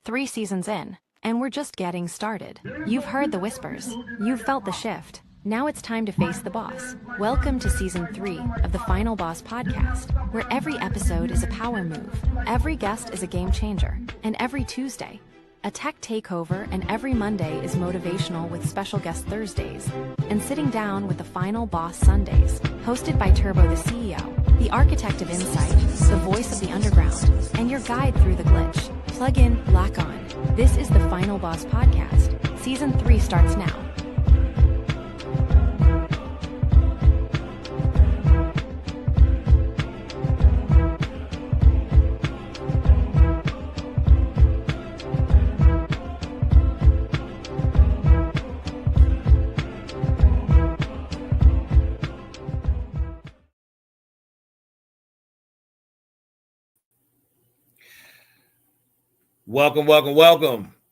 3 seasons in, and we're just getting started. You've heard the whispers. You've felt the shift. Now it's time to face the boss. Welcome to Season 3 of the Final Boss podcast, where every episode is a power move, every guest is a game changer, and every Tuesday, a tech takeover, and every Monday is motivational with special guest Thursdays, and sitting down with the Final Boss Sundays, hosted by Turbo the CEO, the architect of insight, the voice of the underground, and your guide through the glitch. Plug in, lock on. This is the Final Boss podcast. Season 3 starts now.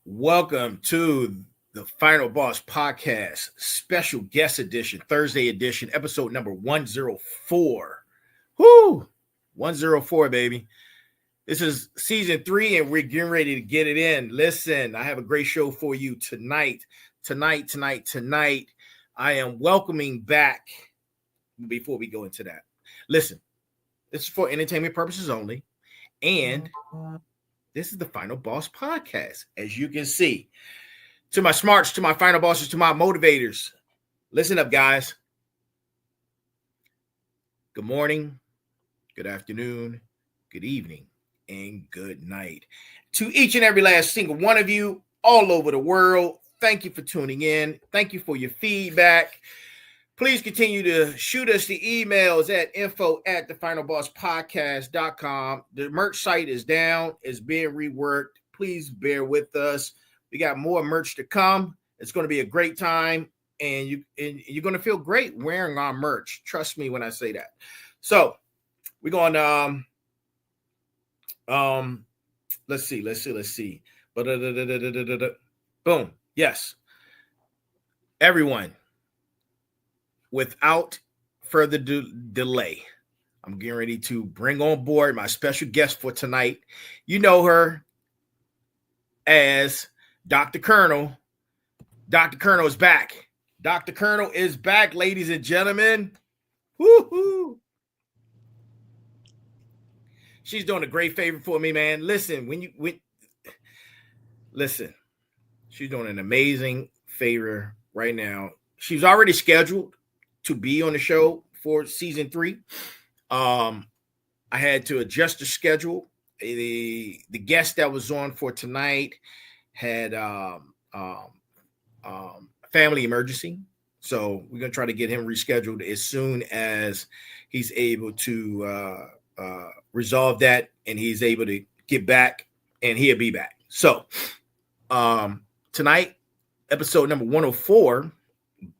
Welcome to the Final Boss Podcast, special guest edition, Thursday edition, episode number 104. Whoo! 104, baby. This is season 3, and we're getting ready to get it in. Listen, I have a great show for you tonight. Tonight. I am welcoming back, before we go into that, listen, this is for entertainment purposes only, and this is the Final Boss Podcast. As you can see, to my smarts, to my final bosses, to my motivators, listen up, guys. Good morning, good afternoon, good evening, and good night. To each and every last single one of you all over the world, thank you for tuning in. Thank you for your feedback. Please continue to shoot us the emails at info@thefinalbosspodcast.com. The merch site is down. It's being reworked. Please bear with us. We got more merch to come. It's going to be a great time, and you're going to feel great wearing our merch. Trust me when I say that. So we're going let's see. Boom. Yes. Everyone. Without further delay, I'm getting ready to bring on board my special guest for tonight. You know her as Dr. Colonel. Dr. Colonel is back. Dr. Colonel is back, ladies and gentlemen. Woo-hoo. She's doing a great favor for me, man. Listen, listen, she's doing an amazing favor right now. She's already scheduled to be on the show for season 3. I had to adjust the schedule. The guest that was on for tonight had family emergency, so we're gonna try to get him rescheduled as soon as he's able to resolve that, and he's able to get back, and he'll be back. So tonight, episode number 104.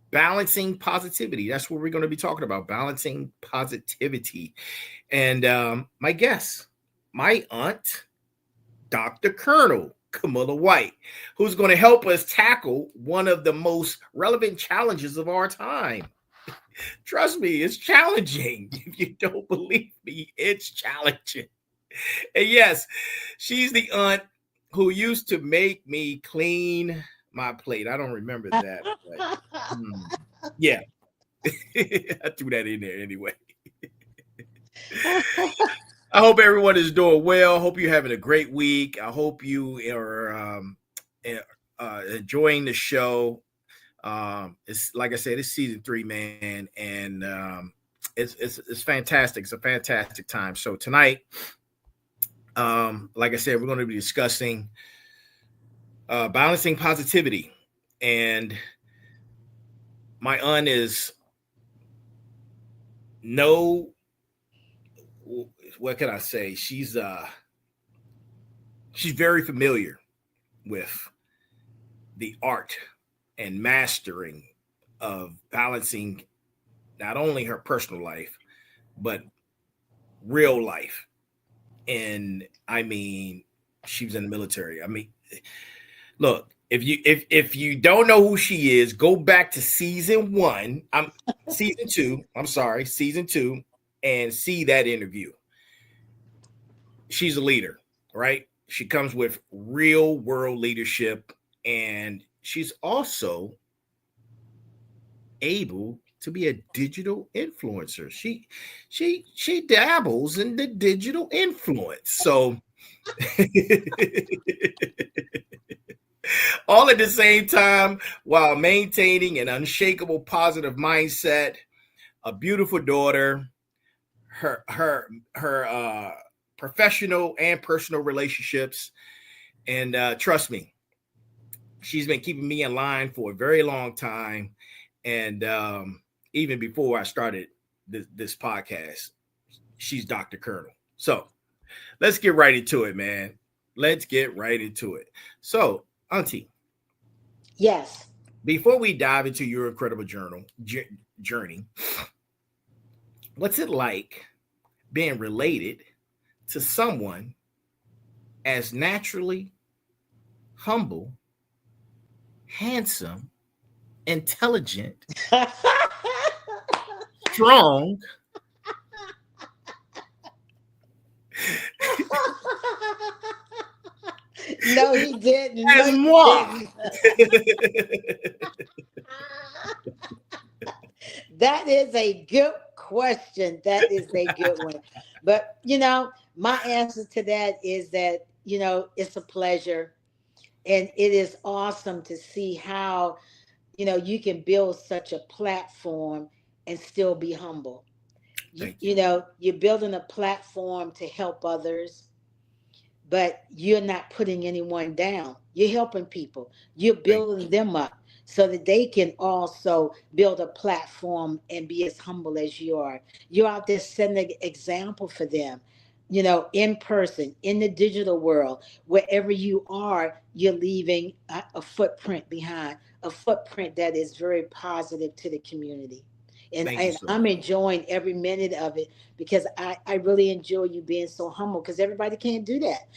Balancing positivity. That's what we're going to be talking about. Balancing positivity. And my guest, my aunt, Dr. Colonel Camilla White, who's going to help us tackle one of the most relevant challenges of our time. Trust me, it's challenging. If you don't believe me, it's challenging. And yes, she's the aunt who used to make me clean my plate. I don't remember that. But, yeah. I threw that in there anyway. I hope everyone is doing well. Hope you're having a great week. I hope you are enjoying the show. It's like I said, it's season 3, man, and it's fantastic. It's a fantastic time. So tonight, like I said, we're going to be discussing balancing positivity, and my aunt is what can I say? She's very familiar with the art and mastering of balancing not only her personal life, but real life. And I mean, she was in the military. I mean, look, if you don't know who she is, go back to season 2, and see that interview. She's a leader, right? She comes with real world leadership, and she's also able to be a digital influencer. She dabbles in the digital influence. So all at the same time while maintaining an unshakable positive mindset, a beautiful daughter, her professional and personal relationships, and trust me, she's been keeping me in line for a very long time. And even before I started this podcast, she's Dr. Colonel. So let's get right into it, man. Let's get right into it. So, Auntie. Yes. Before we dive into your incredible journey, what's it like being related to someone as naturally humble, handsome, intelligent, strong, No, he didn't. as No, moi? That is a good question. That is a good one. But, my answer to that is that, it's a pleasure. And it is awesome to see how, you can build such a platform and still be humble. Thank you. You're building a platform to help others, but you're not putting anyone down. You're helping people. You're Thank building them up so that they can also build a platform and be as humble as you are. You're out there setting an example for them, in person, in the digital world, wherever you are, you're leaving a footprint behind, a footprint that is very positive to the community. And, Thank you and so I'm much. enjoying every minute of it because I really enjoy you being so humble because everybody can't do that.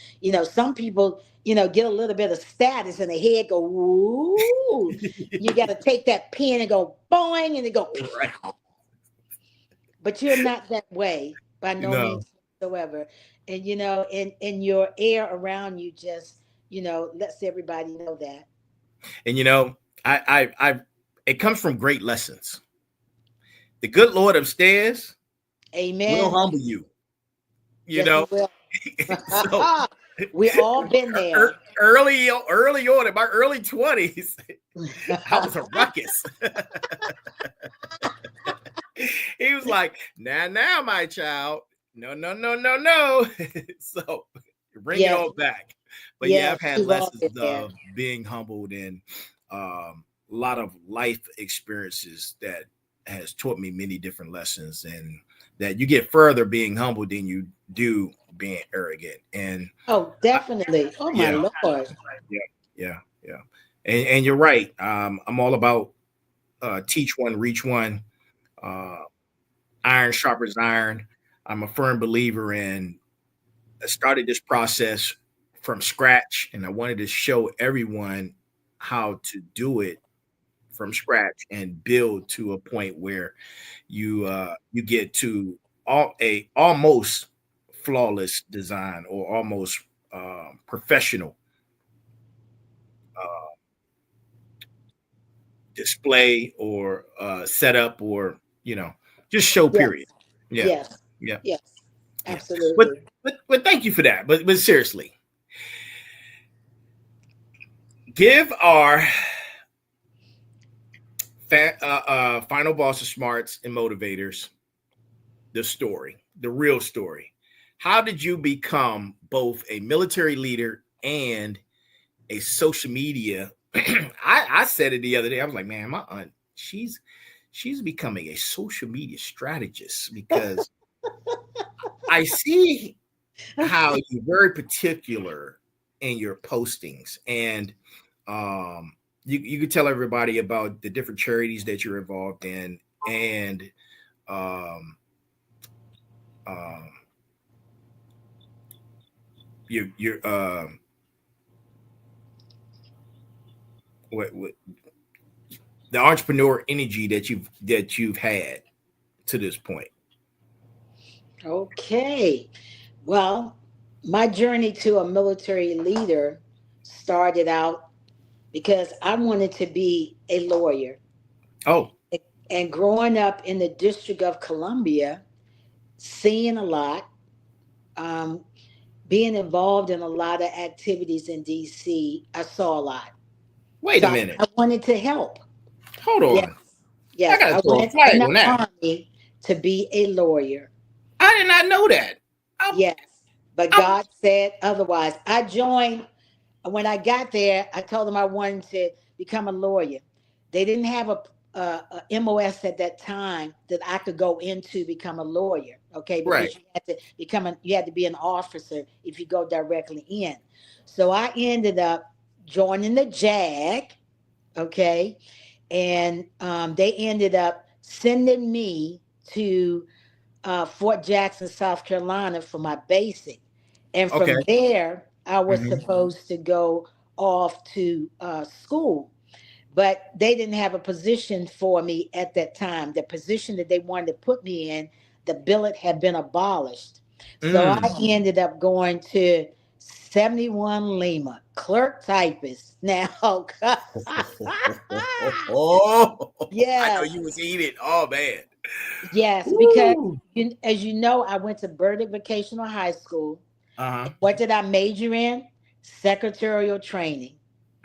Some people, get a little bit of status and the head go, ooh. You got to take that pen and go boing and it go, Right. but you're not that way by no No. means whatsoever. And, and your air around you just, lets everybody know that. And I it comes from great lessons. The good Lord upstairs will Amen. humble you. You Yes, he know, will. so We all been there. early on in my early 20s, I was a ruckus. He was like, now, my child. No, no, no, no, no. So bring it Yes, all back. But yeah, yes, I've had we've all lessons been there. of being humbled and a lot of life experiences that has taught me many different lessons, and that you get further being humble than you do being arrogant. And Oh, I, definitely. Oh my yeah, Lord. yeah, yeah. And you're right. I'm all about teach one, reach one. Uh, Iron sharpens iron. I'm a firm believer in. I started this process from scratch, and I wanted to show everyone how to do it from scratch and build to a point where you get to a almost flawless design or almost professional uh, display or setup, or just show Yes, period. Yeah, yes, yeah, yes. yeah. But Absolutely. but thank you for that. But seriously, give our final boss of smarts and motivators the story, the real story. How did you become both a military leader and a social media? I said it the other day. I was like, man, my aunt, she's becoming a social media strategist because I see how you're very particular in your postings, and you could tell everybody about the different charities that you're involved in, and um, um, your what the entrepreneur energy that you've had to this point. Okay. Well, My journey to a military leader started out because I wanted to be a lawyer. Oh, And growing up in the District of Columbia, seeing a lot, um, being involved in a lot of activities in DC, I saw a lot. wait So a I, minute. I wanted to help. Hold Yes, on. I yes. gotta I throw a went in flag the on that. Army to be a lawyer. I did not know that. I'm, Yes. But I'm God said otherwise. I joined when I got there. I told them I wanted to become a lawyer. They didn't have a MOS at that time that I could go into become a lawyer. Okay, right. because you had to be an officer if you go directly in. So I ended up joining the JAG. Okay, and they ended up sending me to Fort Jackson, South Carolina for my basic. And Okay. from there, I was Hmm. supposed to go off to school, but they didn't have a position for me at that time. The position that they wanted to put me in, the billet had been abolished. So I Mm. ended up going to 71 Lima, clerk typist. Now, Oh, I know yes, you was eating. Oh man. yes, because Woo. as you know, I went to Burdick Vocational High School. Uh-huh. What did I major in? Secretarial training.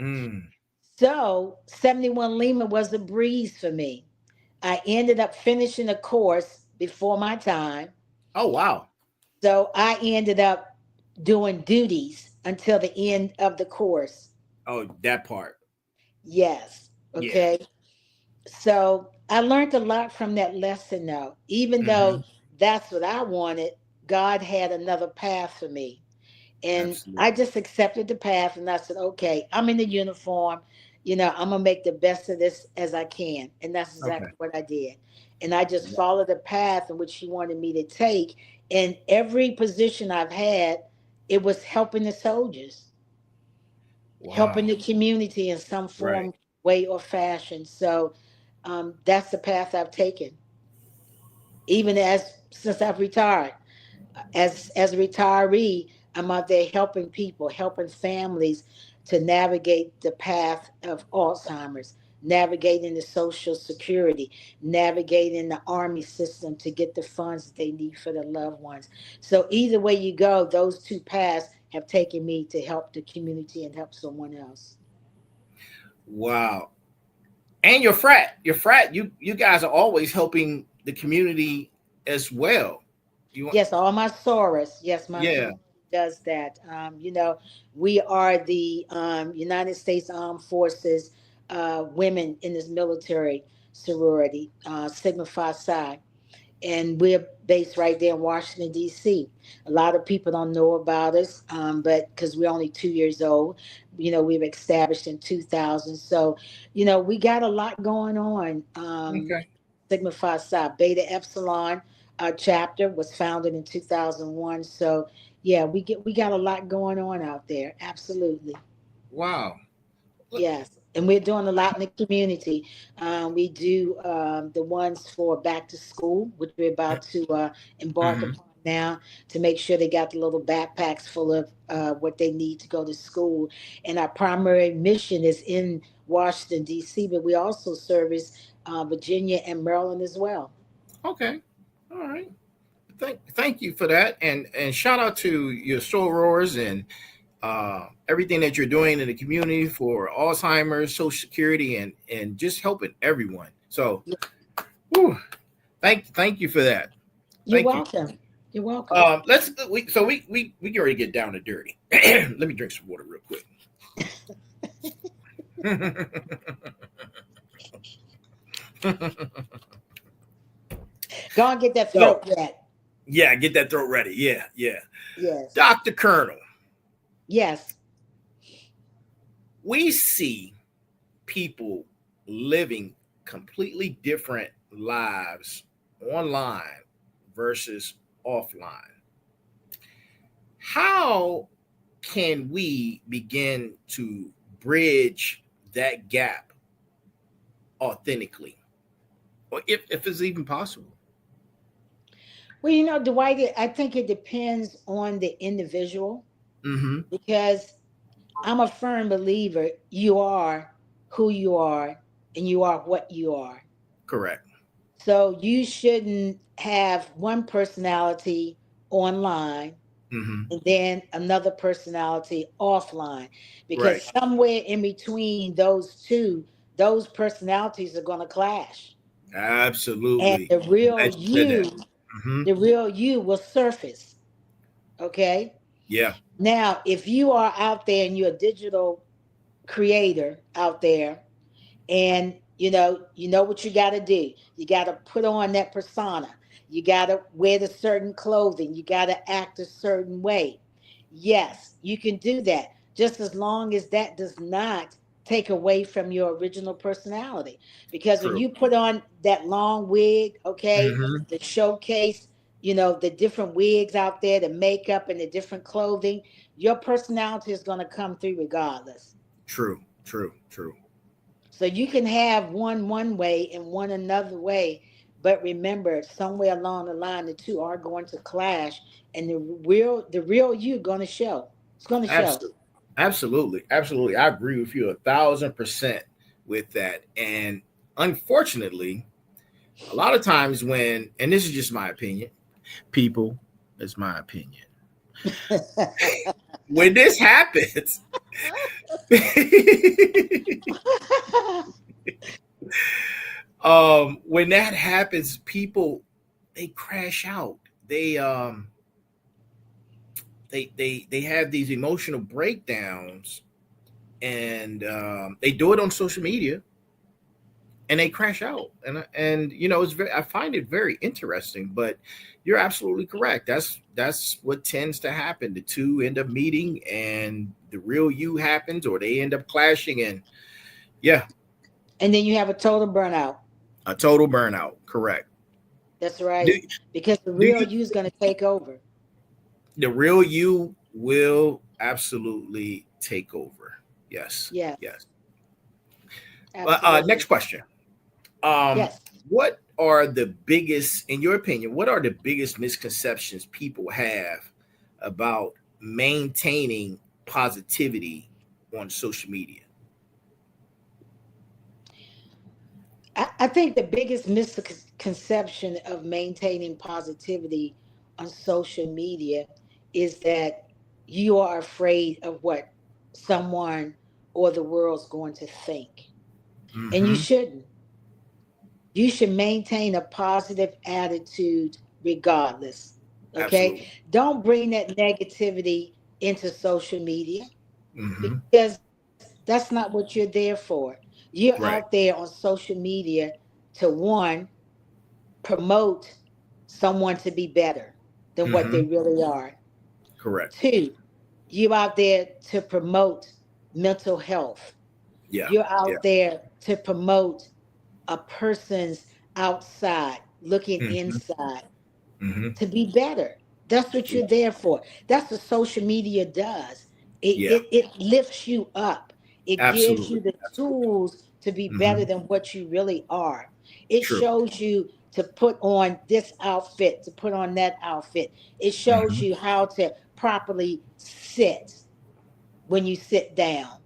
Mm. So 71 Lima was a breeze for me. I ended up finishing a course before my time. Oh wow. So I ended up doing duties until the end of the course. Oh, that part. Yes. Yeah. Okay. So I learned a lot from that lesson though. Even though Hmm. that's what I wanted, God had another path for me. And I Absolutely. just accepted the path and I said, okay, I'm in the uniform. I'm going to make the best of this as I can. And that's Okay. exactly what I did. And I just followed the path in which he wanted me to take. And every position I've had, it was helping the soldiers, helping Wow. the community in some Right. form, way, or fashion. So that's the path I've taken, even since I've retired. As a retiree, I'm out there helping people, helping families to navigate the path of Alzheimer's, navigating the Social Security, navigating the Army system to get the funds that they need for their loved ones. So either way you go, those two paths have taken me to help the community and help someone else. Wow. And your frat, you guys are always helping the community as well. You want Yes, all my sorors. Yes, my yeah. sorority does that. We are the United States Armed Forces women in this military sorority, Sigma Phi Psi, and we're based right there in Washington D.C. A lot of people don't know about us, but because we're only 2 years old, we've established in 2000. So, we got a lot going on. Okay. Sigma Phi Psi Beta Epsilon chapter was founded in 2001. So yeah, we got a lot going on out there. Absolutely. Wow. Look. Yes, and we're doing a lot in the community. We do the ones for back to school, which we're about to embark Hmm. upon now, to make sure they got the little backpacks full of what they need to go to school. And our primary mission is in Washington D.C., but we also service Virginia and Maryland as well. Okay. All right. Thank you for that, and shout out to your sorors and everything that you're doing in the community for Alzheimer's, Social Security, and just helping everyone. So, whew, thank you for that. You're Thank you. welcome. You're welcome. We can already get down to dirty. Let me drink some water real quick. Go and get that So throat wet. yeah, get that throat ready. Yeah, yeah. Yes. Dr. Colonel, Yes. we see people living completely different lives online versus offline. How can we begin to bridge that gap authentically, or if it's even possible? Well, Dwight, I think it depends on the individual Mm-hmm. because I'm a firm believer you are who you are and you are what you are. Correct. So you shouldn't have one personality online Mm-hmm. and then another personality offline because Right. somewhere in between those two, those personalities are going to clash. And Absolutely. the real Glad you said that. you, Mm-hmm. the real you will surface. Okay. Yeah. Now, if you are out there and you're a digital creator out there, and you know what you got to do, you got to put on that persona, you got to wear the certain clothing, you got to act a certain way. Yes, you can do that, just as long as that does not take away from your original personality, because when True. you put on that long wig, okay, Mm-hmm. the showcase, the different wigs out there, the makeup and the different clothing, your personality is going to come through regardless. True. True. True. So you can have one way and one another way, but remember, somewhere along the line, the two are going to clash, and the real you going to show. It's going to show. Absolutely. Absolutely. Absolutely. I agree with you 1,000% with that. And unfortunately, a lot of times and this is just my opinion, people, it's my opinion. When this happens, when that happens, people they crash out. They have these emotional breakdowns, and they do it on social media, and they crash out. And it's very, I find it very interesting. But you're absolutely correct. That's what tends to happen. The two end up meeting, and the real you happens, or they end up clashing, and yeah, And then you have a total burnout. a total burnout. Correct. That's Do, right. Because the do real you? you is going to take over. The real you will absolutely take over. Yes. Yes, Yes. Next absolutely. question. Um, Yes. what are the biggest, in your opinion, what are the biggest misconceptions people have about maintaining positivity on social media? I think the biggest misconception of maintaining positivity on social media is that you are afraid of what someone or the world's going to think. And you Mm-hmm. shouldn't. You should maintain a positive attitude regardless. Okay? Absolutely. Don't bring that negativity into social media Mm-hmm. because that's not what you're there for. You're out Right. there on social media to one, promote someone to be better than what they Mm-hmm. really are. Correct. Two, you out there to promote mental health. Yeah. You're Yeah. out there to promote a person's outside looking Mm-hmm. inside Mm-hmm. to be better. That's what Yeah. you're there for. That's what social media does. It, Yeah. it, it lifts you up. It gives Absolutely. you the Absolutely. tools to be Mm-hmm. better than what you really are. It True. shows you to put on this outfit, to put on that outfit. It shows Mm-hmm. you how to properly sit when you sit down.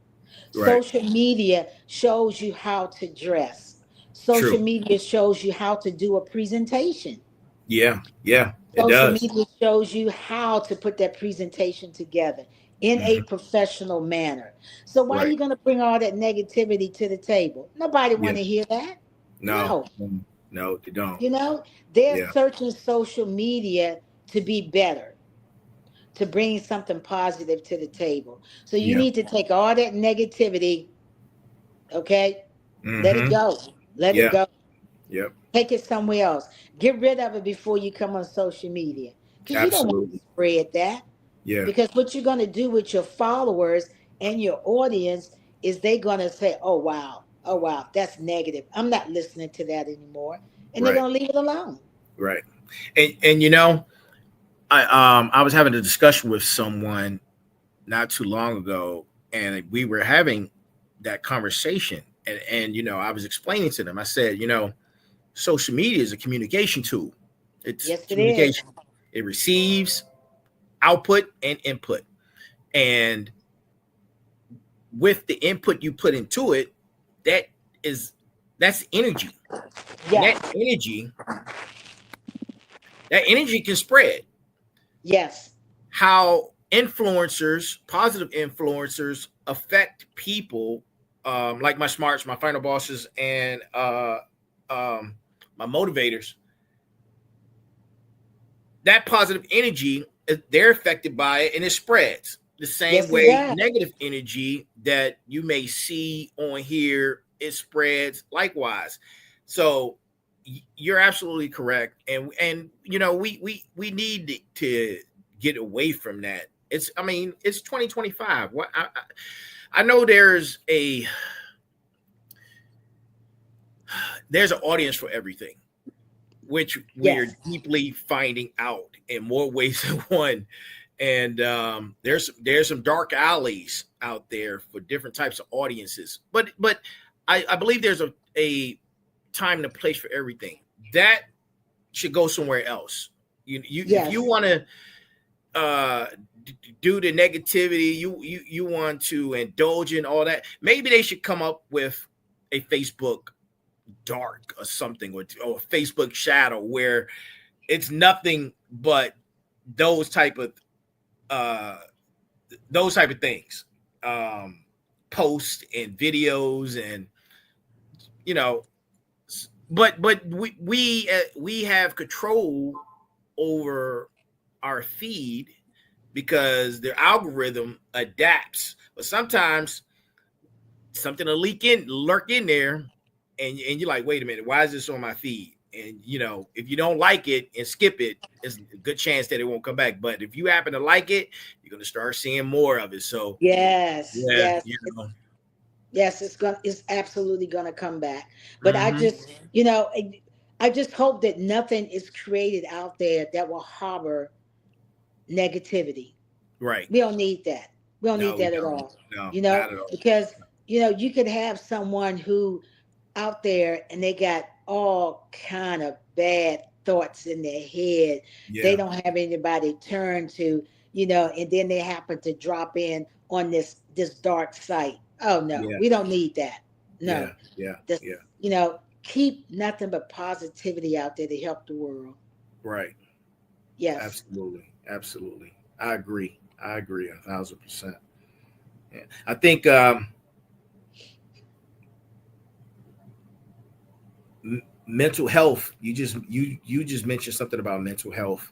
Right. Social media shows you how to dress. Social True. media shows you how to do a presentation. Yeah. Yeah. It Social does. media shows you how to put that presentation together in a Mm-hmm. professional manner. So why are Right. you going to bring all that negativity to the table? Nobody Yeah. want to hear that. No. No. No, they don't. You know, they're Yeah. searching social media to be better, to bring something positive to the table. So you Yeah. need to take all that negativity, okay? Let it Mm-hmm. go. Let it Yeah. go. Yep. Take it somewhere else. Get rid of it before you come on social media because you don't want to Absolutely. spread that. Yeah. Because what you're going to do with your followers and your audience is they going to say, oh wow, that's negative, I'm not listening to that anymore, and they're Right. going to leave it alone. Right. And I was having a discussion with someone not too long ago, and we were having that conversation, and I was explaining to them. I said, social media is a communication tool. It's Yes, it is. communication. It receives output and input. And with the input you put into it, that's energy. And Yes. that energy can spread. Yes. How influencers, positive influencers, affect people, like my smarts, my final bosses, and my motivators. That positive energy, they're affected by it, and it spreads the same Yes, it way does. negative energy that you may see on here, it spreads likewise. So you're absolutely correct, and we need to get away from that. It's 2025. What I know there's an audience for everything, which we are Yes. deeply finding out in more ways than one. And there's some dark alleys out there for different types of audiences. But I believe there's a time and a place for everything. That should go somewhere else. Yes. If you want to do the negativity, you want to indulge in all that, maybe they should come up with a Facebook dark or something, or a Facebook shadow where it's nothing but those type of things, posts and videos, and but we have control over our feed because the algorithm adapts. But sometimes something will lurk in there, and you're like, wait a minute, why is this on my feed? And if you don't like it and skip it, it's a good chance that it won't come back. But if you happen to like it, you're gonna start seeing more of it. So Yes. yeah, Yes. Yes, it's absolutely gonna come back. But I just hope that nothing is created out there that will harbor negativity. right. We don't need that. We don't need No, we that at don't. all. No, You know, not at all. because you could have someone who out there and they got all kind of bad thoughts in their head. They Yeah, don't have anybody to turn to, and then they happen to drop in on this dark site. Oh no, yeah, we don't need that. No. yeah, yeah, This, yeah. keep nothing but positivity out there to help the world. Right. Yes. Absolutely. Absolutely. I agree. 1,000%. Yeah. I think mental health. You just mentioned something about mental health,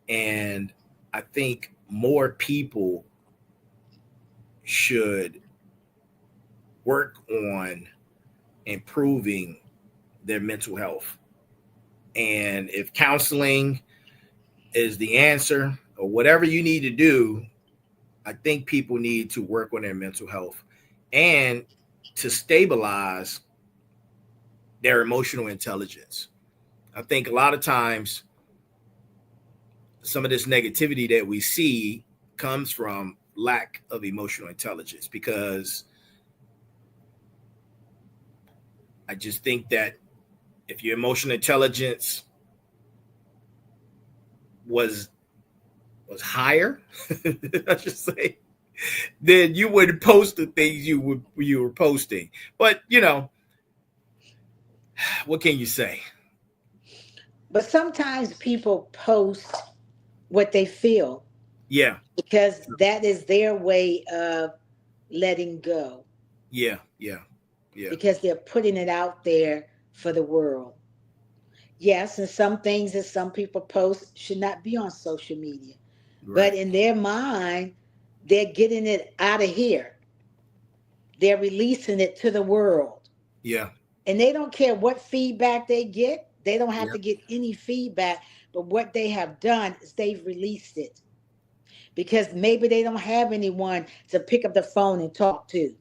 and I think more people should work on improving their mental health. And if counseling is the answer, or whatever you need to do, I think people need to work on their mental health and to stabilize their emotional intelligence. I think a lot of times some of this negativity that we see comes from lack of emotional intelligence, because I just think that if your emotional intelligence was higher, I should say, then you wouldn't post the things you were posting. But what can you say? But sometimes people post what they feel Yeah, because that is their way of letting go, yeah, yeah, yeah. because they're putting it out there for the world. Yes, and some things that some people post should not be on social media. But Right. in their mind, they're getting it out of here. They're releasing it to the world. Yeah, And they don't care what feedback they get. They don't have yeah, to get any feedback. But what they have done is they've released it because maybe they don't have anyone to pick up the phone and talk to.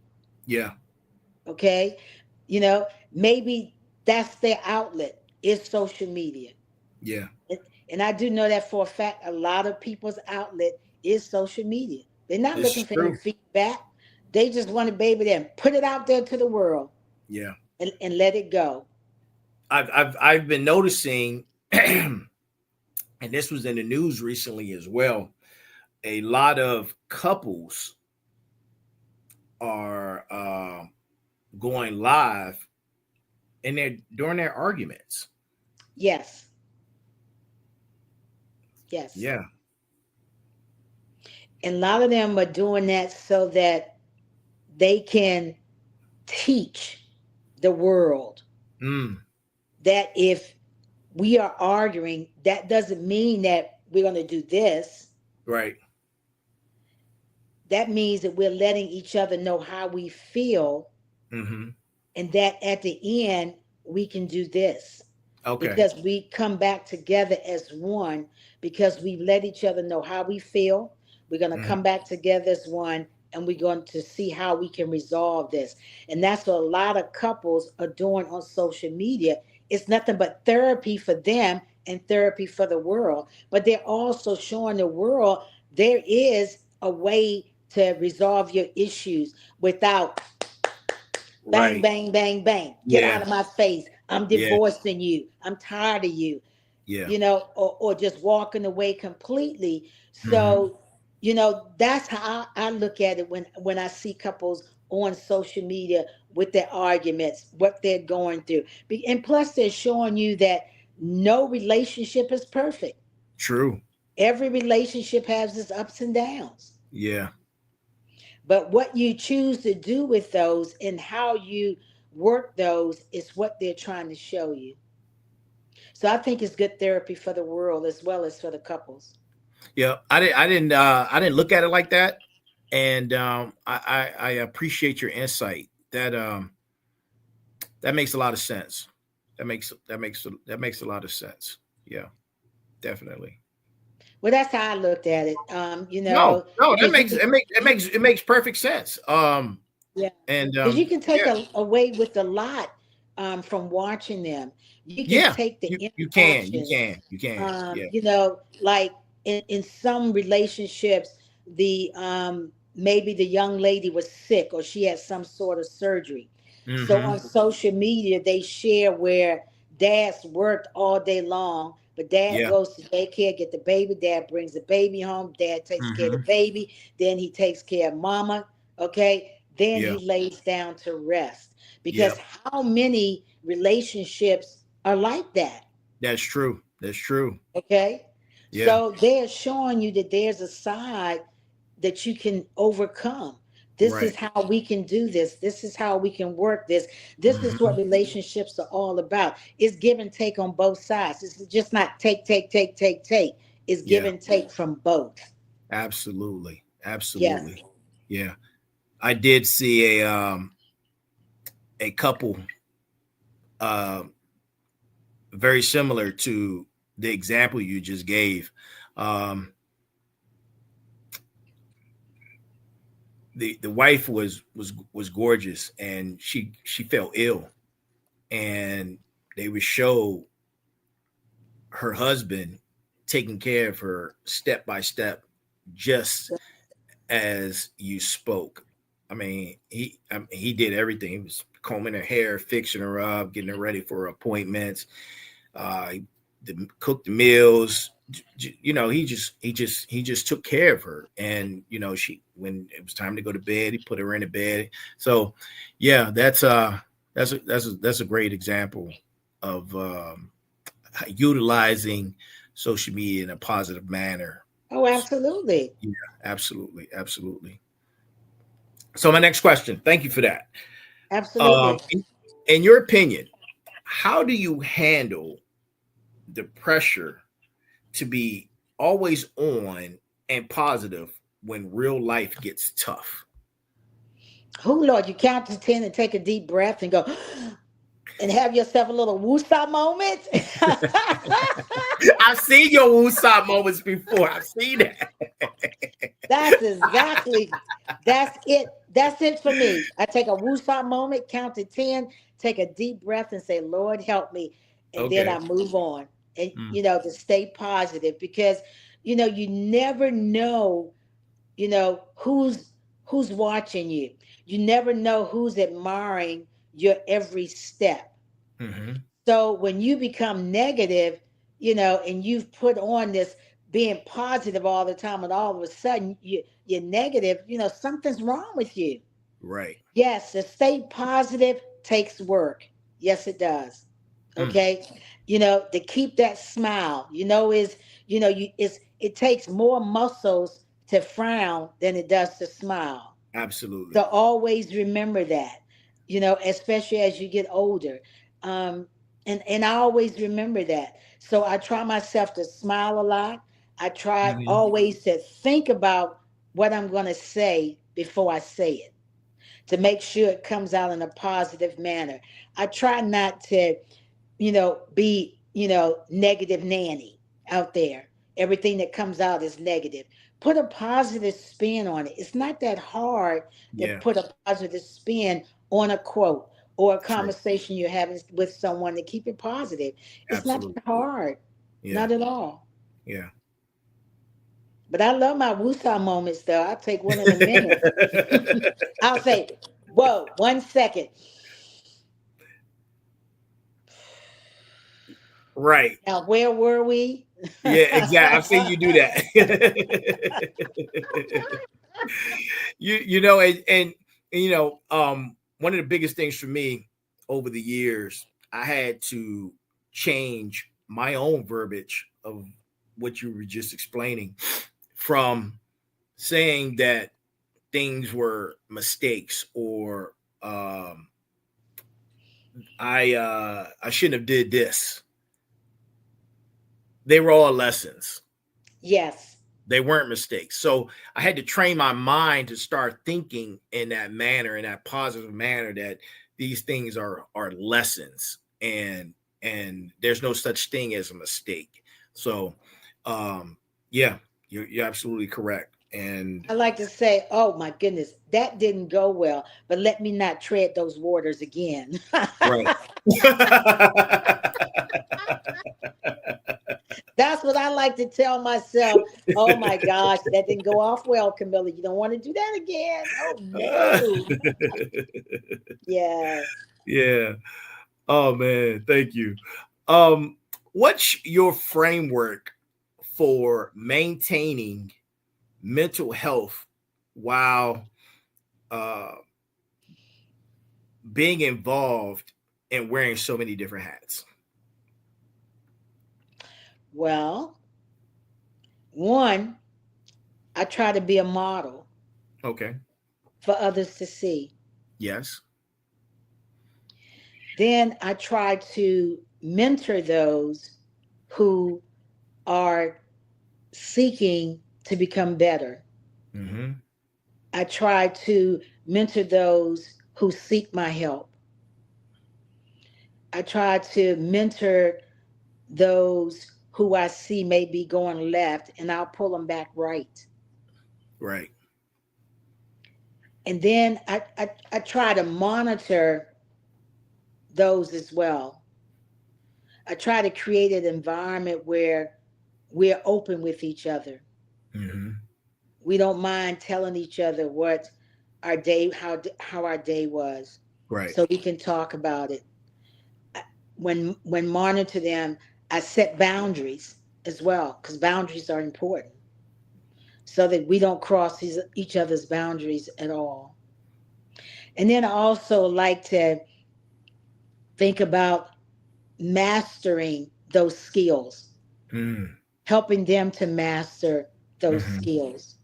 yeah, Okay. Maybe that's their outlet is social media. yeah. And I do know that for a fact, a lot of people's outlet is social media. They're not It's looking for any true. feedback. They just want to baby them, put it out there to the world Yeah. and let it go. I've been noticing and this was in the news recently as well, a lot of couples are going live during their arguments. Yes. Yes. Yeah. And a lot of them are doing that so that they can teach the world that if we are arguing, that doesn't mean that we're going to do this. Right. That means that we're letting each other know how we feel, and that at the end we can do this. Okay. Because we come back together as one, because we let each other know how we feel. We're going to come back together as one, and we're going to see how we can resolve this. And that's what a lot of couples are doing on social media. It's nothing but therapy for them and therapy for the world. But they're also showing the world there is a way to resolve your issues without bang, Right. bang, bang, bang. Get out of my face. I'm divorcing you. I'm tired of you. Yeah. You know, or just walking away completely. So, you know, that's how I look at it when I see couples on social media with their arguments, what they're going through. And plus, they're showing you that no relationship is perfect. True. Every relationship has its ups and downs. Yeah. But what you choose to do with those and how you work those is what they're trying to show you. So I think it's good therapy for the world as well as for the couples. Yeah, I didn't look at it like that, and I appreciate your insight. That makes a lot of sense. That makes a lot of sense. Yeah, definitely. Well, that's how I looked at it. You No, know, no, because it makes perfect sense. yeah, And because you can take away with a lot from watching them. You can yeah, take the you can, interactions. yeah. You know, like in some relationships, the maybe the young lady was sick or she had some sort of surgery. So on social media, they share where dad's worked all day long, but dad Yeah. goes to daycare, get the baby, dad brings the baby home, dad takes care of the baby, then he takes care of mama, okay? Then Yeah. he lays down to rest. Yeah. Because how many relationships are like that? That's true. That's true. Okay. Yeah. So they're showing you that there's a side that you can overcome. This is Right. how we can do this. This is how we can work this. This is what relationships are all about. It's give and take on both sides. It's just not take, take, take, take, take. It's give Yeah. and take from both. Absolutely. Yes. Absolutely. Yeah. I did see a couple uh very similar to the example you just gave. Um the wife was gorgeous, and she fell ill, and they would show her husband taking care of her step by step, just as you spoke. I mean, he did everything. He was combing her hair, fixing her up, getting her ready for her appointments. He cooked the meals. You know, he just took care of her. And you know, when it was time to go to bed, he put her in the bed. So, yeah, that's a great example of utilizing social media in a positive manner. Oh, absolutely. Yeah, absolutely, absolutely. So my next question, thank you for that. Absolutely. In your opinion, how do you handle the pressure to be always on and positive when real life gets tough? Oh, Lord, you count to 10 and take a deep breath and go, and have yourself a little woosah moment. I've seen your woosah moments before. I've seen that. That's it. That's it for me. I take a woosah moment, count to 10, take a deep breath and say, Lord, help me. And then Okay. I move on. And, you know, to stay positive because, you know, you never know, you know, who's watching you. You never know who's admiring your every step. So when you become negative, and you've put on this being positive all the time, and all of a sudden you're negative, something's wrong with you. Right. Yes, to stay positive takes work. Yes, it does. Mm, Okay. To keep that smile, is, it takes more muscles to frown than it does to smile. absolutely. So always remember that, especially as you get older. Um, and I always remember that. So I try myself to smile a lot. I try Mhm. always to think about what I'm going to say before I say it, to make sure it comes out in a positive manner. I try not to, be, negative Nanny out there. Everything that comes out is negative. Put a positive spin on it. It's not that hard to Yeah, put a positive spin on a quote or a true. conversation you're having with someone to keep it positive. It's not Absolutely. that hard. Yeah, Not at all. yeah. But I love my woosah moments though. I'll take one in a minute. I'll say, whoa, 1 second. Right. Now, where were we? Yeah, exactly. I've seen you do that. And one of the biggest things for me over the years, I had to change my own verbiage of what you were just explaining, from saying that things were mistakes, or I shouldn't have did this. They were all lessons. Yes. They weren't mistakes. So I had to train my mind to start thinking in that manner, in that positive manner, that these things are lessons, and there's no such thing as a mistake. So yeah, you're absolutely correct. And I like to say, oh my goodness, that didn't go well, but let me not tread those waters again. right. That's what I like to tell myself. Oh my gosh, that didn't go off well, Camilla. You don't want to do that again. Oh no. Yes. Yeah. Oh man, thank you. Um, what's your framework for maintaining mental health while uh, being involved and wearing so many different hats? Well, one, I try to be a model Okay. for others to see. Yes. Then I try to mentor those who are seeking to become better. Mm-hmm. I try to mentor those who seek my help. I try to mentor those who I see may be going left, and I'll pull them back right. Right. And then I try to monitor those as well. I try to create an environment where we're open with each other. Mm-hmm. We don't mind telling each other what our day, how our day was, Right. so we can talk about it. When monitor them, I set boundaries as well, because boundaries are important, so that we don't cross each other's boundaries at all. And then I also like to think about mastering those skills, Mm-hmm. helping them to master those Mm-hmm. skills.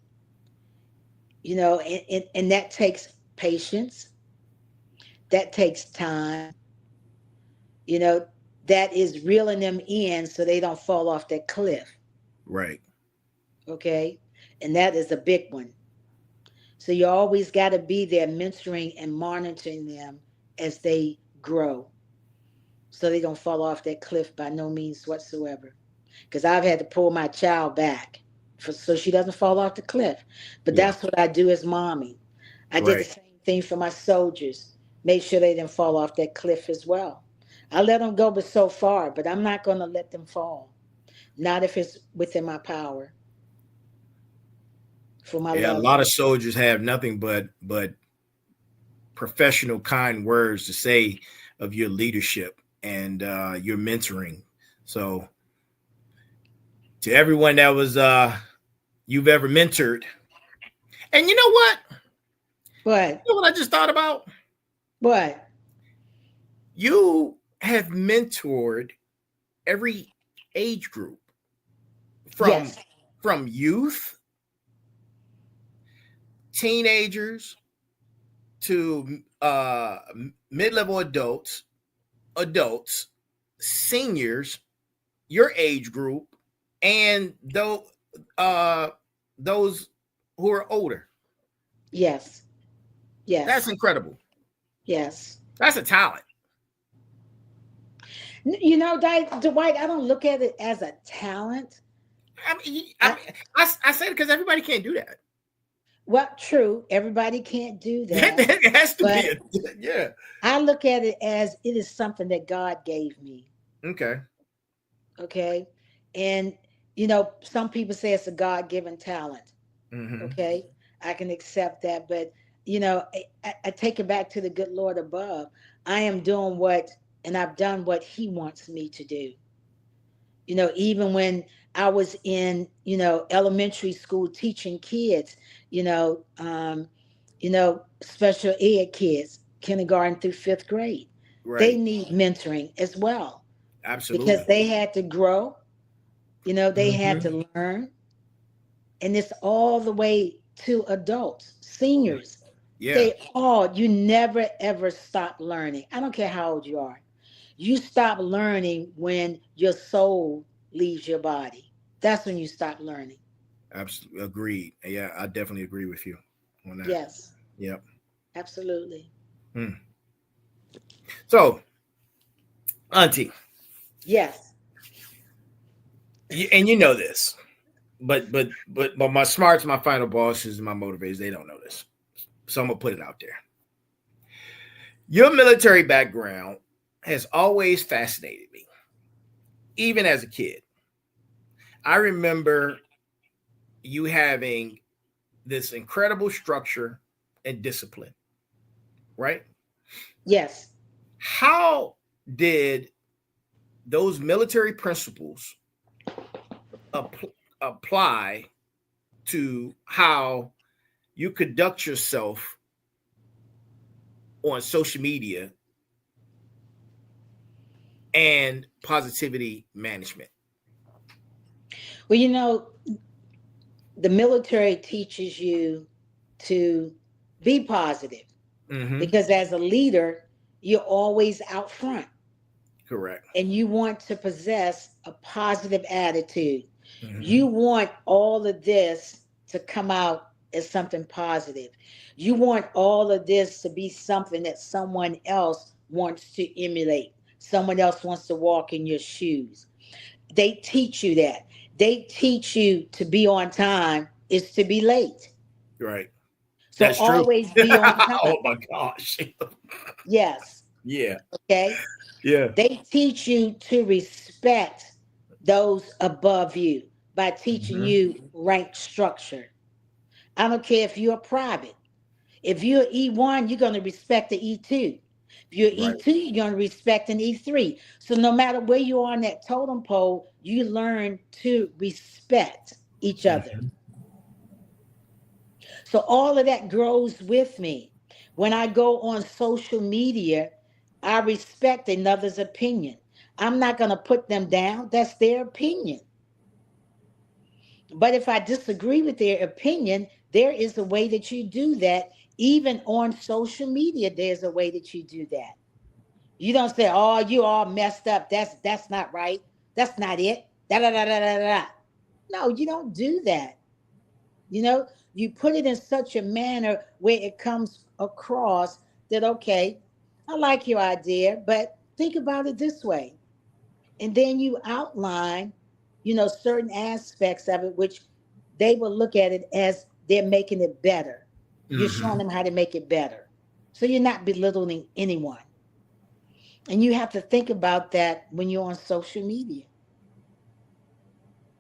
And that takes patience, that takes time, you know, that is reeling them in so they don't fall off that cliff. Right. Okay. And that is a big one. So you always got to be there mentoring and monitoring them as they grow, so they don't fall off that cliff by no means whatsoever. Because I've had to pull my child back so she doesn't fall off the cliff. But Yeah. that's what I do as mommy. I did the Right. same thing for my soldiers, made sure they didn't fall off that cliff as well. I let them go but so far, but I'm not going to let them fall. Not if it's within my power, for my Yeah. A loved lot of one. soldiers have nothing but professional, kind words to say of your leadership and your mentoring. So To everyone that was you've ever mentored. And you know what? What? You know what I just thought about? What? You have mentored every age group from Yes. youth, teenagers to mid-level adults, seniors, your age group, and those who are older. Yes. Yes. That's incredible. Yes. That's a talent. You know, Dwight, I don't look at it as a talent. I said it because everybody can't do that. Well, true. Everybody can't do that. It has to but be. Yeah. I look at it as it is something that God gave me. Okay. Okay. And, you know, some people say it's a God given talent. Mm-hmm. Okay. I can accept that. But, you know, I take it back to the good Lord above. I am doing and I've done what He wants me to do. You know, even when I was in, you know, elementary school teaching kids, you know, special ed kids, kindergarten through fifth grade, they Right. need mentoring as well because Absolutely. they had to grow, you know, they had Mm-hmm. to learn, and it's all the way to adults, seniors. Yeah. You never ever stop learning. I don't care how old you are. You stop learning when your soul leaves your body. That's when you stop learning. Absolutely agreed. Yeah, I definitely agree with you on that. Yes, Yep. absolutely. Hmm. So, Auntie, Yes. and you know this, but my smarts, my final bosses, and my motivators, they don't know this. So I'm gonna put it out there. Your military background has always fascinated me, even as a kid. I remember you having this incredible structure and discipline, right? Yes. How did those military principles apply to how you conduct yourself on social media and positivity management? Well, you know, the military teaches you to be positive Mm-hmm. because as a leader, you're always out front Correct. and you want to possess a positive attitude. Mm-hmm. You want all of this to come out as something positive. You want all of this to be something that someone else wants to emulate. Someone else wants to walk in your shoes. They teach you that. They teach you to be on time is to be late. Right. So That's true. always be on time. Oh my gosh. Yes. Yeah. Okay. Yeah. They teach you to respect those above you by teaching Mm-hmm. you rank structure. I don't care if you're a private. If you're E1, you're going to respect the E2. If you're Right. E2, you're going to respect an E3. So no matter where you are on that totem pole, you learn to respect each other. Mm-hmm. So all of that grows with me. When I go on social media, I respect another's opinion. I'm not going to put them down. That's their opinion. But if I disagree with their opinion, there is a way that you do that. Even on social media, there's a way that you do that. You don't say, "Oh, you all messed up. That's not right. That's not it." Da da da da da da. No, you don't do that. You know, you put it in such a manner where it comes across that, okay, I like your idea, but think about it this way. And then you outline, you know, certain aspects of it, which they will look at it as they're making it better. You're showing Mm-hmm. them how to make it better. So you're not belittling anyone. And you have to think about that when you're on social media.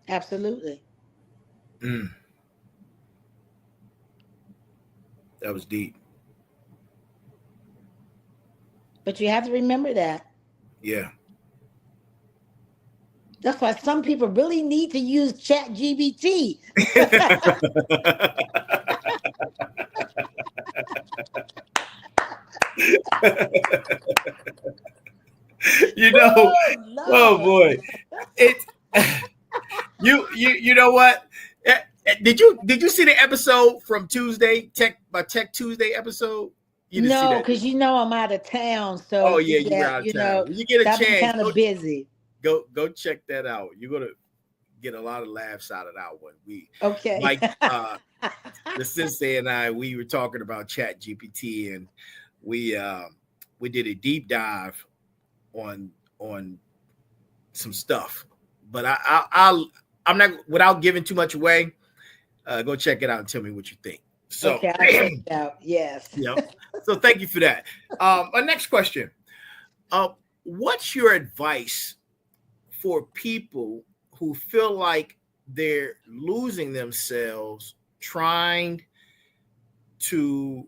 Absolutely. Mm. That was deep. But you have to remember that. Yeah. That's why some people really need to use Chat GBT. You know, Oh oh Lord. boy, it. You know what? Did you see the episode from Tuesday Tech Tuesday episode? You didn't see No, that, did because you? you know I'm out of town. Oh So yeah, you were yeah, out of town. When you get a so I've been chance, kind of busy. go check that out. You're gonna get a lot of laughs out of that one. Okay. Mike, the sensei and I, we were talking about Chat GPT, and we did a deep dive on some stuff. But I'm not, without giving too much away. Go check it out and tell me what you think. So, Okay, I'll check it out. Yes. yeah. So thank you for that. My next question: what's your advice for people who feel like they're losing themselves trying to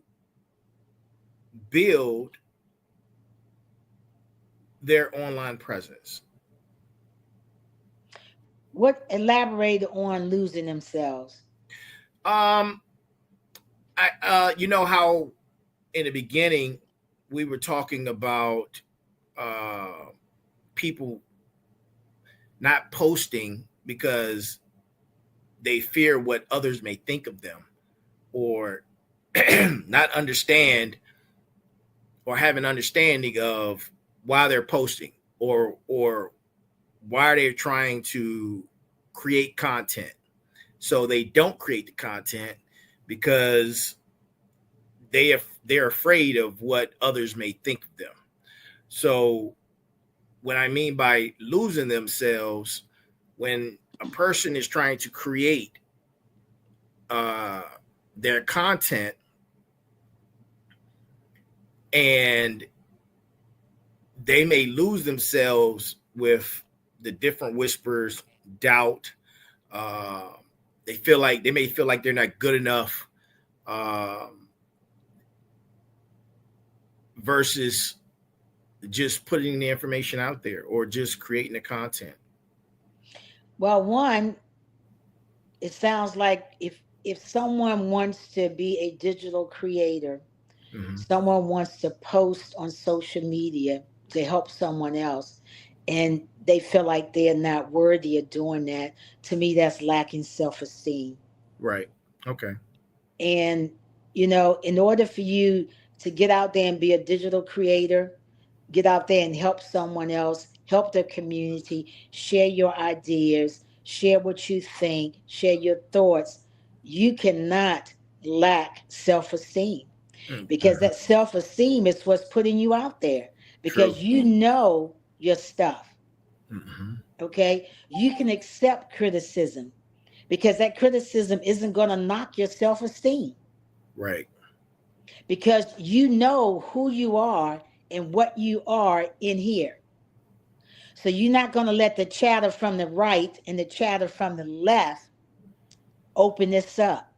build their online presence? What elaborate on losing themselves? I you know how in the beginning we were talking about people not posting because they fear what others may think of them, or not understand or have an understanding of why they're posting, or why they're trying to create content. So they don't create the content because they're afraid of what others may think of them. So what I mean by losing themselves, when a person is trying to create their content and they may lose themselves with the different whispers, doubt. They may feel like they're not good enough, versus just putting the information out there or just creating the content. Well, one, it sounds like if someone wants to be a digital creator, Mm-hmm. someone wants to post on social media to help someone else, and they feel like they're not worthy of doing that, to me that's lacking self-esteem. Right. Okay. And in order for you to get out there and be a digital creator, get out there and help someone else, help the community, share your ideas, share what you think, share your thoughts, you cannot lack self-esteem, because Mm-hmm. that self-esteem is what's putting you out there, True. because you know your stuff. Mm-hmm. Okay, you can accept criticism, because that criticism isn't going to knock your self-esteem, Right. because you know who you are and what you are in here. So you're not going to let the chatter from the right and the chatter from the left open this up,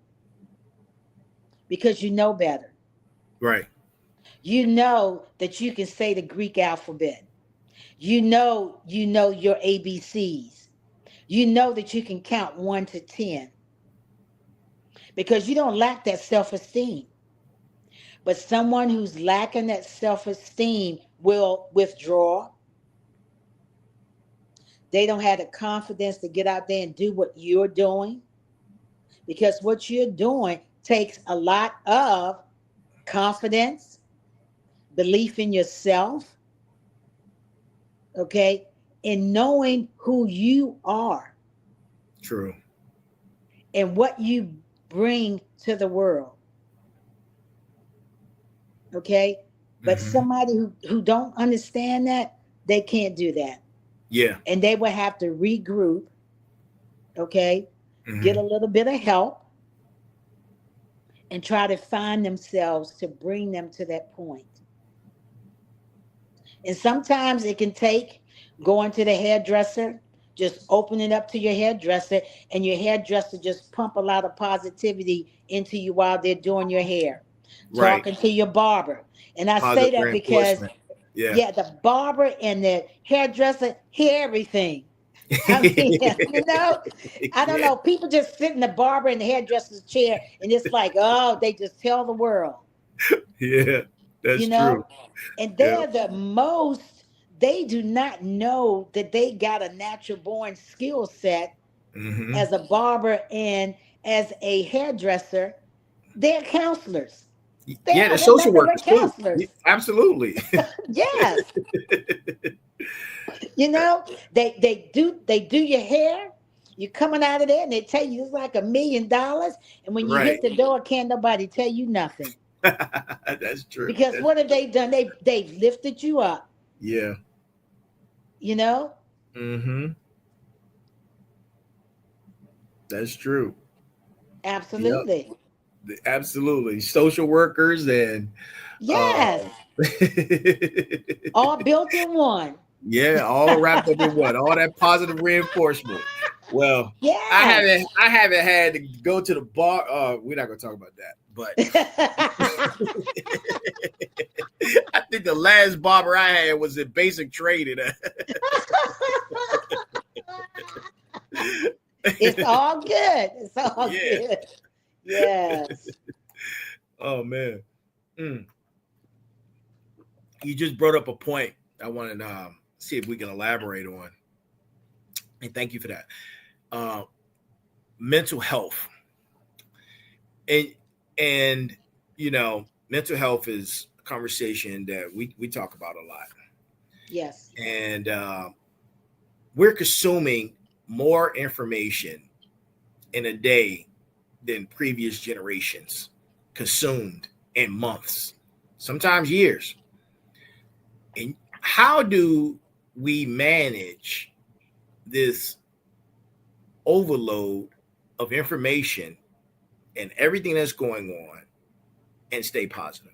because you know better. Right. You know that you can say the Greek alphabet. You know your ABCs. You know that you can count 1 to 10, because you don't lack that self-esteem. But someone who's lacking that self-esteem will withdraw. They don't have the confidence to get out there and do what you're doing, because what you're doing takes a lot of confidence, belief in yourself, okay, and knowing who you are True. and what you bring to the world. Okay, but Mm-hmm. somebody who don't understand that, they can't do that, Yeah. and they will have to regroup. Okay, get a Mm-hmm. little bit of help and try to find themselves to bring them to that point. And sometimes it can take going to the hairdresser, just open it up to your hairdresser, and your hairdresser just pump a lot of positivity into you while they're doing your hair. Right. Talking to your barber. And I say Positive that because, reinforcement. Yeah. yeah, the barber and the hairdresser hear everything. I mean, I don't know. People just sit in the barber and the hairdresser's chair, and it's like, oh, they just tell the world, Yeah, that's you true. know, and Yeah. they're the most. They do not know that they got a natural born skill set Hmm. as a barber and as a hairdresser. They're counselors. They Yeah, are. the They're social nothing but workers too. Yeah, counselors. absolutely. Yes. They do your hair. You're coming out of there and they tell you it's like $1 million. And when you Right. hit the door, can't nobody tell you nothing. That's true. Because what have they done? They've lifted you up, Yeah. you know? Hmm. That's true. Yep. Absolutely. Absolutely. Social workers and Yes. uh All built in one. yeah, all wrapped up in one. All that positive reinforcement. Well, Yes. I haven't had to go to the bar. We're not gonna talk about that, but I think the last barber I had was in basic training. It's all good. It's all Yeah. good. Yes. Oh man. Mm. You just brought up a point I want to see if we can elaborate on. And thank you for that. Mental health. And mental health is a conversation that we talk about a lot. Yes. And we're consuming more information in a day than previous generations consumed in months, sometimes years. And how do we manage this overload of information and everything that's going on and stay positive?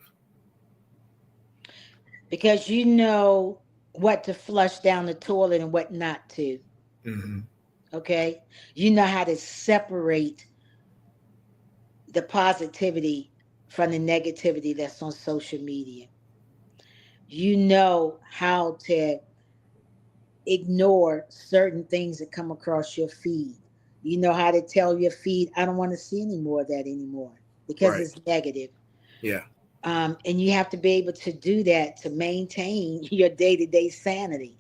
Because you know what to flush down the toilet and what not to. Mm-hmm. Okay. You know how to separate the positivity from the negativity that's on social media. You know how to ignore certain things that come across your feed. You know how to tell your feed, I don't want to see any more of that anymore because Right. it's negative. Yeah. And you have to be able to do that to maintain your day-to-day sanity.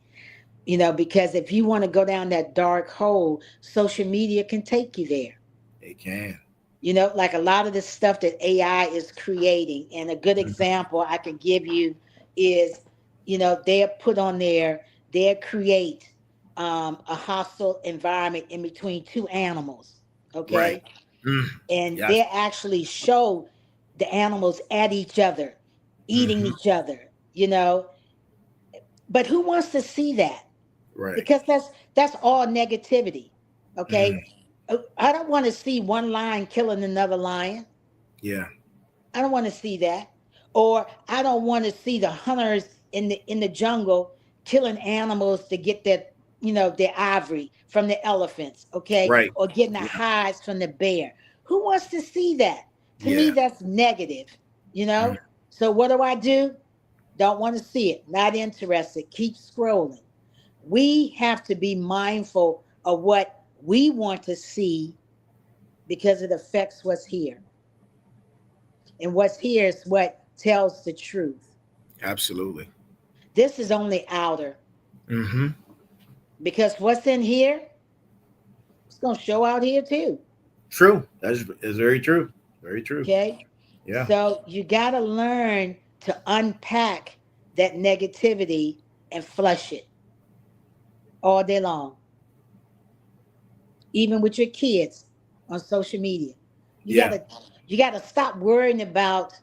Because if you want to go down that dark hole, social media can take you there. It can. Like a lot of the stuff that AI is creating. And a good Mhm. example I can give you is, they're put on there, they create a hostile environment in between two animals. Right. Okay. Mm. And Yes. they actually show the animals at each other, eating Hmm. each other, but who wants to see that? Right. Because that's all negativity. Mm. Okay. I don't want to see one lion killing another lion. Yeah. I don't want to see that. Or I don't want to see the hunters in the jungle killing animals to get their ivory from the elephants, okay? Right. Or getting the Yeah. hides from the bear. Who wants to see that? To me, Yeah. that's negative, you Mm. know? So what do? Don't want to see it. Not interested. Keep scrolling. We have to be mindful of what we want to see because it affects what's here. And what's here is what tells the truth. Absolutely. This is only outer Hmm. because what's in here, it's going to show out here too. True. That's very true. Very true. Okay. Yeah. So you got to learn to unpack that negativity and flush it all day long, even with your kids on social media. You got Yeah. to you got to stop worrying about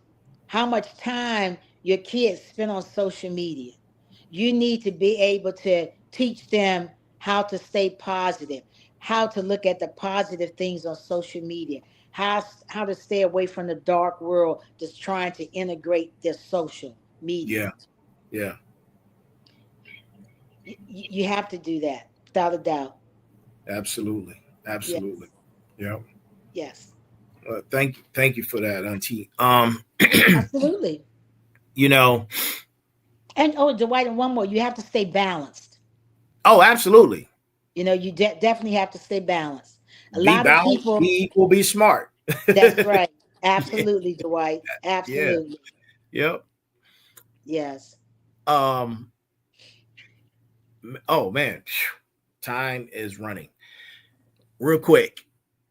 how much time your kids spend on social media. You need to be able to teach them how to stay positive, how to look at the positive things on social media, how to stay away from the dark world that's trying to integrate their social media. Yeah. Yeah. You have to do that without a doubt. Absolutely. Yes, Absolutely. Yeah. yes, Thank you for that, Auntie. absolutely. You know, And oh, Dwight, and one more, you have to stay balanced. oh, absolutely. You definitely have to stay balanced. A Be lot of balanced, people, be equal, be smart. that's right. Absolutely, Dwight. Yeah. Absolutely. Yep. Yes. Um. Oh man, time is running real quick.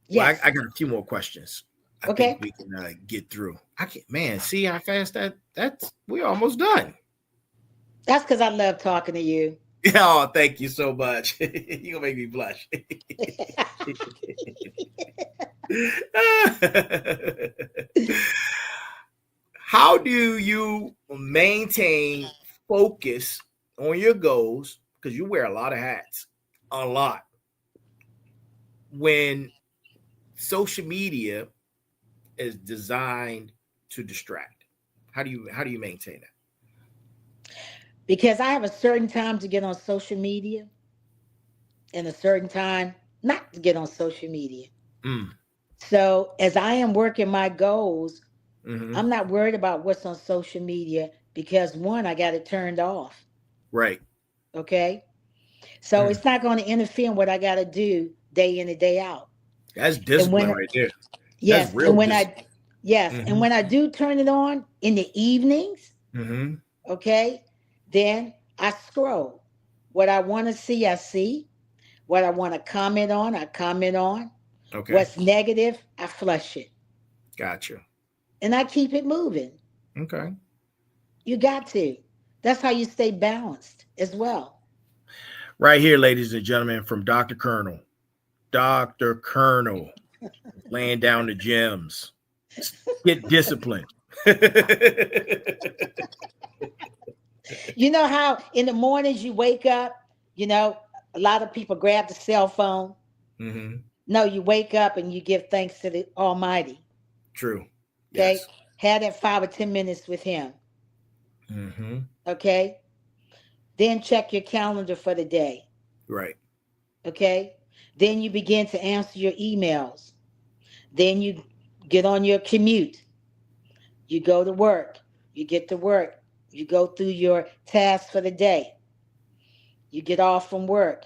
Well, Yes. I got a few more questions. I think Okay. we can get through. I can't, man. See how fast that's we're almost done. That's because I love talking to you. Oh, thank you so much. You're gonna make me blush. How do you maintain focus on your goals? Because you wear a lot of hats, a lot. When social media is designed to distract, how do you maintain that? Because I have a certain time to get on social media and a certain time not to get on social media. Mm, So as I am working my goals, hmm. I'm not worried about what's on social media because one, I got it turned off. Right. Okay. So Mm. it's not going to interfere in what I got to do day in and day out. That's And discipline when, right there. That's yes, real discipline. and Hmm. when I do turn it on in the evenings, Hmm. okay, then I scroll. What I want to see, I see. What I want to comment on, I comment on. Okay. What's negative, I flush it. Gotcha. And I keep it moving. Okay. You got to. That's how you stay balanced as well. Right here, ladies and gentlemen, from Dr. Colonel. Dr. Colonel laying down the gems. Get disciplined. You know how in the mornings you wake up, you know, a lot of people grab the cell phone. Hmm. No, you wake up and you give thanks to the Almighty. True. Okay. Yes. Have that 5 or 10 minutes with Him. Hmm. Okay. Then check your calendar for the day. Right. Okay. Then you begin to answer your emails. Then you get on your commute. You go to work. You get to work. You go through your tasks for the day. You get off from work.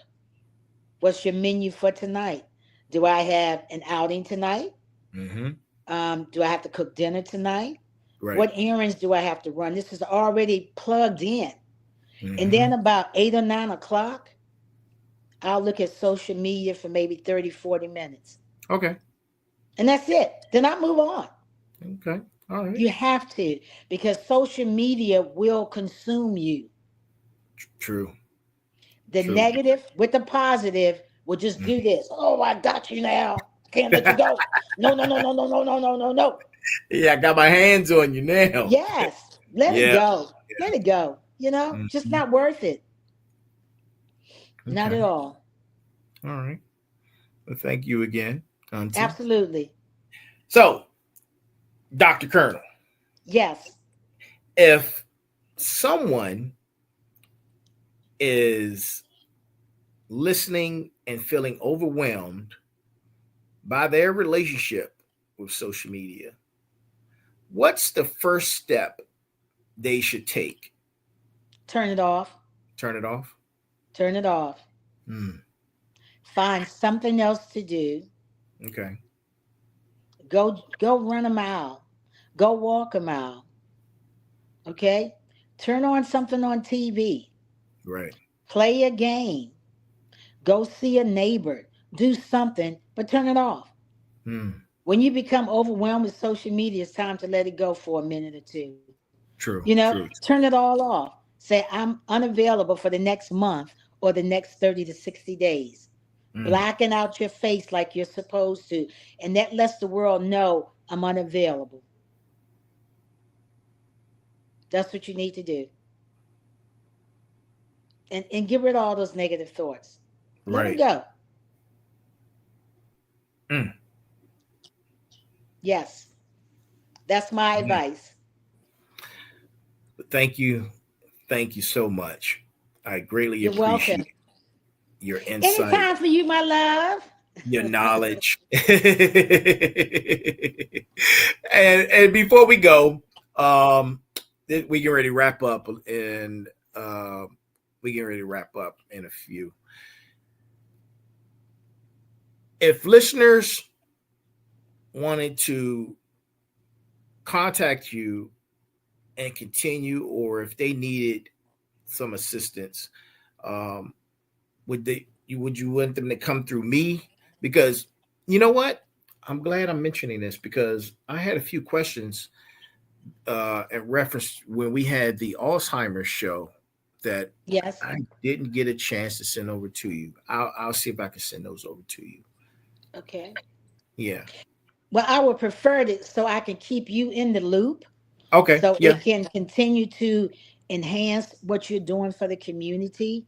What's your menu for tonight? Do I have an outing tonight? Hmm. Do I have to cook dinner tonight? Right. What errands do I have to run? This is already plugged in. And then Hmm. about 8 or 9 o'clock, I'll look at social media for maybe 30, 40 minutes. Okay. And that's it. Then I move on. Okay. All right. You have to, because social media will consume you. True. The True. negative with the positive will just Mhm. do this. Oh, I got you now. Can't let you go. No, no, no, no, no, no, no, no, no, no. Yeah, I got my hands on you now. Yes. Let it Yeah. go. Let it go. Just Hmm. not worth it. Not Okay. at all. All right. Well, thank you again, Auntie. Absolutely. So, Dr. Colonel, Yes. if someone is listening and feeling overwhelmed by their relationship with social media, what's the first step they should take? Turn it off. Turn it off? Turn it off. Hmm. Find something else to do. Okay. Go run a mile. Go walk a mile. Okay? Turn on something on TV. Right. Play a game. Go see a neighbor. Do something, but turn it off. Hmm. When you become overwhelmed with social media, it's time to let it go for a minute or two. True. True. Turn it all off. Say, I'm unavailable for the next month or the next 30 to 60 days. Hmm. Blacking out your face like you're supposed to. And that lets the world know I'm unavailable. That's what you need to do. And get rid of all those negative thoughts. Let them Right. go. Hmm. Yes, that's my Yeah. advice. Thank you. Thank you so much. I greatly You're welcome. appreciate your insight, Anytime for you, my love. your knowledge. And before we go, we get ready to wrap up, and we get ready to wrap up in a few. if listeners wanted to contact you and continue, or if they needed some assistance, would you want them to come through me? Because you know what? I'm glad I'm mentioning this because I had a few questions in reference when we had the Alzheimer's show that Yes. I didn't get a chance to send over to you. I'll see if I can send those over to you. Okay. Yeah. Well, I would prefer it so I can keep you in the loop, Okay. so Yeah. it can continue to enhance what you're doing for the community,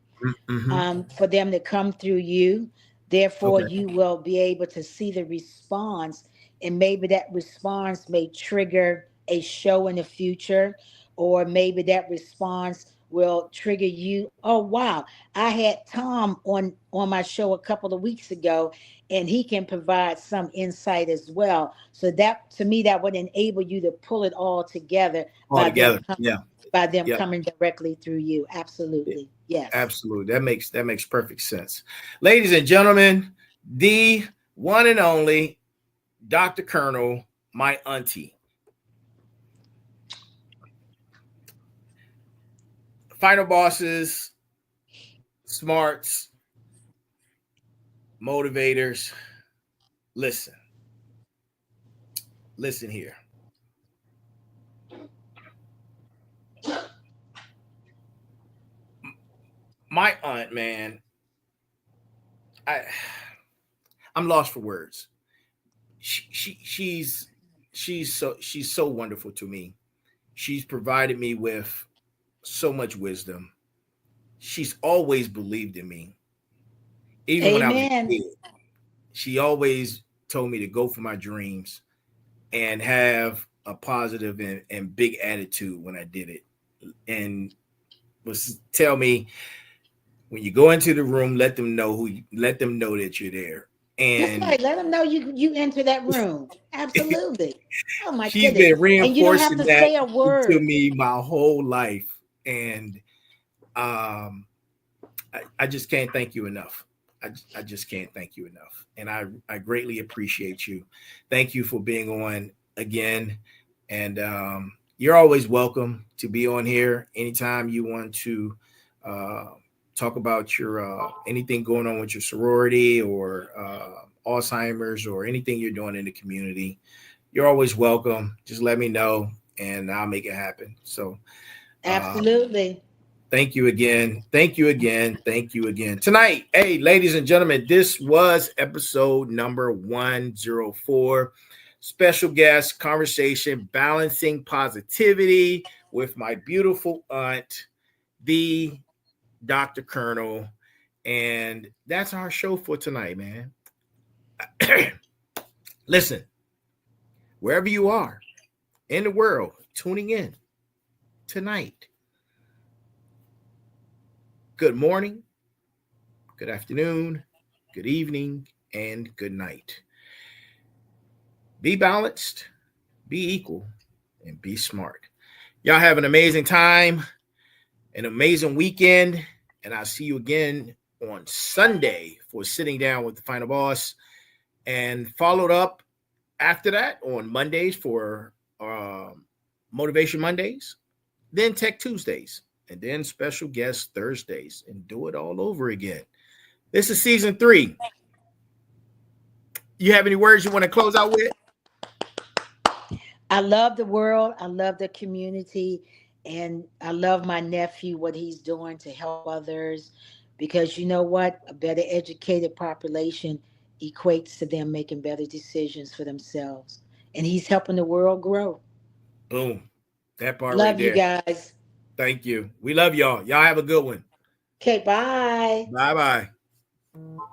Mm-hmm. for them to come through you. Therefore, Okay. you will be able to see the response, and maybe that response may trigger a show in the future, or maybe that response will trigger you. Oh wow, I had Tom on my show a couple of weeks ago, and he can provide some insight as well. So that, to me, that would enable you to pull it all together All by them together. Yeah. Yeah. coming directly through you. Absolutely, yes. Absolutely. That makes perfect sense. Ladies and gentlemen, the one and only Dr. Colonel, my auntie. Final bosses, smarts, motivators. Listen. Listen here. My aunt, man, I'm lost for words. She's so wonderful to me. She's provided me with so much wisdom. She's always believed in me. Even when I was a Amen. kid, she always told me to go for my dreams and have a positive and big attitude when I did it. And was tell me when you go into the room, let them know let them know that you're there. That's And right. Let them know you enter that room. Absolutely. Oh my she's goodness. been And you don't have reinforcing to that say a to word. me my whole life. And um, I just can't thank you enough. I just can't thank you enough. And I greatly appreciate you. Thank you for being on again. And you're always welcome to be on here anytime you want to uh, talk about your anything going on with your sorority or Alzheimer's or anything you're doing in the community. You're always welcome. Just let me know and I'll make it happen. So Absolutely. thank you again. Thank you again. Thank you again. Tonight, hey, ladies and gentlemen, this was episode number 104. Special guest conversation, balancing positivity with my beautiful aunt, the Dr. Colonel. And that's our show for tonight, man. Listen, wherever you are in the world, tuning in tonight, good morning, good afternoon, good evening, and good night. Be balanced, be equal, and be smart. Y'all have an amazing time, an amazing weekend, and I'll see you again on Sunday for Sitting Down with the Final Boss, and followed up after that on Mondays for Motivation Mondays, then Tech Tuesdays, and then special guest Thursdays, and do it all over again. This is season 3. You have any words you want to close out with? I love the world. I love the community. And I love my nephew, what he's doing to help others. Because you know what? A better educated population equates to them making better decisions for themselves. And he's helping the world grow. Boom. That part right Love you there. guys. Thank you. We love y'all. Y'all have a good one. Okay, bye. Bye bye.